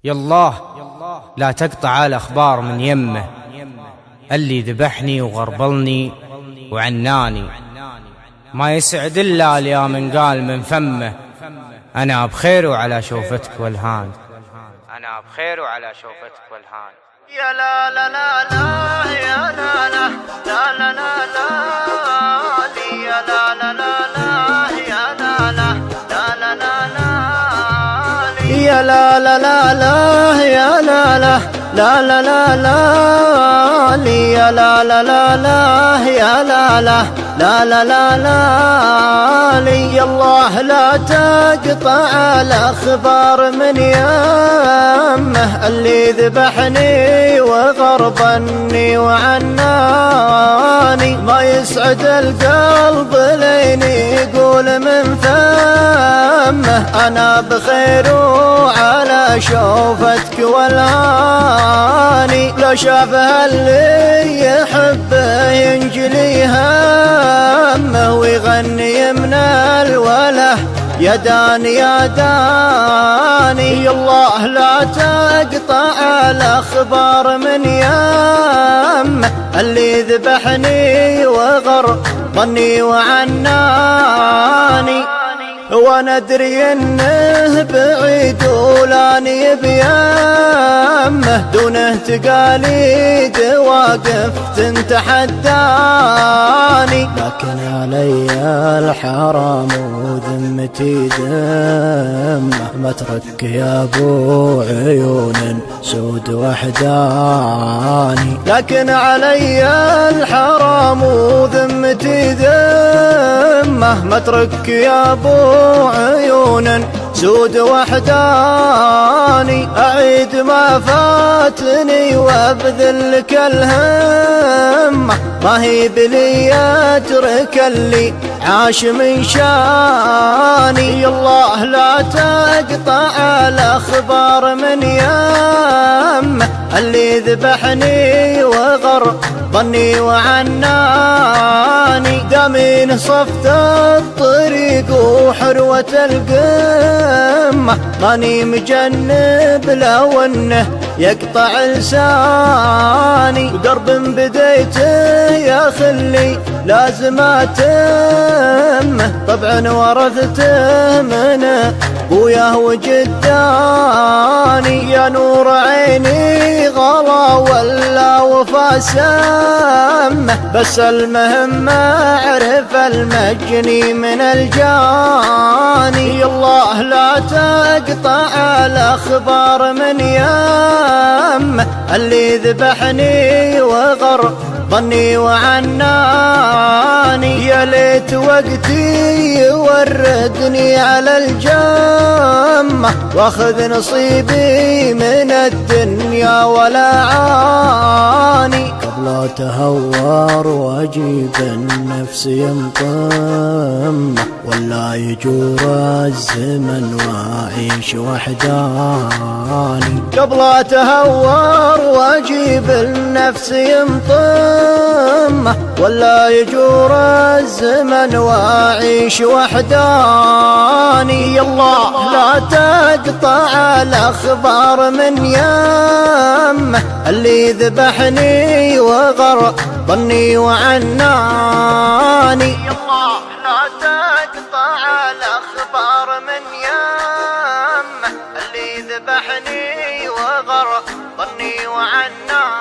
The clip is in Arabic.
يالله لا تقطع الأخبار من يمه، اللي ذبحني وغربلني وعناني، ما يسعد إلا اليا من قال من فمه، أنا بخير وعلى شوفتك والهان، أنا بخير وعلى شوفتك والهان. يا لا لا لا لا يا لا لا لا لا لا لا يا لا لا لا لا يا لا لا لا لا لا يا لا لا لا لا يا لا لا لا لا لا لا يا لا لا لا لا يا لا لا لا لا لا لا يا الله لا تقطع الأخبار من يمه، اللي ذبحني وغربني وعناني، ما يسعد القلب لين يقول من فمه، أنا بخير وعلى شوفتك والهاني، لو شافها اللي يحبه ينجلي همه ويغني من الوله يا داني يا داني. يا الله لا تقطع الأخبار من يمه، اللي ذبحني وغربني وعناني، وانا ادري انه بعيد ولاني بيمه، دونه تقاليد واقف تتحداني، لكن علي الحرام وذمتي ذمه، مترك يا ابو عيون سود وحداني، لكن علي الحرام وذمتي ذمه، مترك يا ابو عيون سود وحداني، أعيد ما فاتني وابذل لك الهمة، ما هي بلي أترك اللي عاش من شاني. الله لا تقطع الأخبار من يمه، اللي ذبحني وغربني وعناني، دامين صفت الطريق وحروة القمة، ماني مجنب لو انه يقطع لساني، ودرب بديته يا خلي لازم اتمه، طبعا ورثته من ابوياه وجداني، يا نور عيني غلا ولا وفا سمه، بس المهم اعرف المجني من الجاني. الله لا تقطع الأخبار من يمه، اللي ذبحني وغربني وعناني، يا ليت وقتي يوردني على الجمة، واخذ نصيبي من الدنيا ولا عاني، قبل تهور واجيب النفس ينطمه، ولا يجور الزمن واعيش وحداني، قبل تهور واجيب النفس ينطمه، ولا يجور الزمن واعيش وحداني. الله لا تقطع الأخبار من يمه، اللي ذبحني وغربني وعناني، الله لا تقطع الأخبار من يمه، اللي ذبحني وغربني وعناني.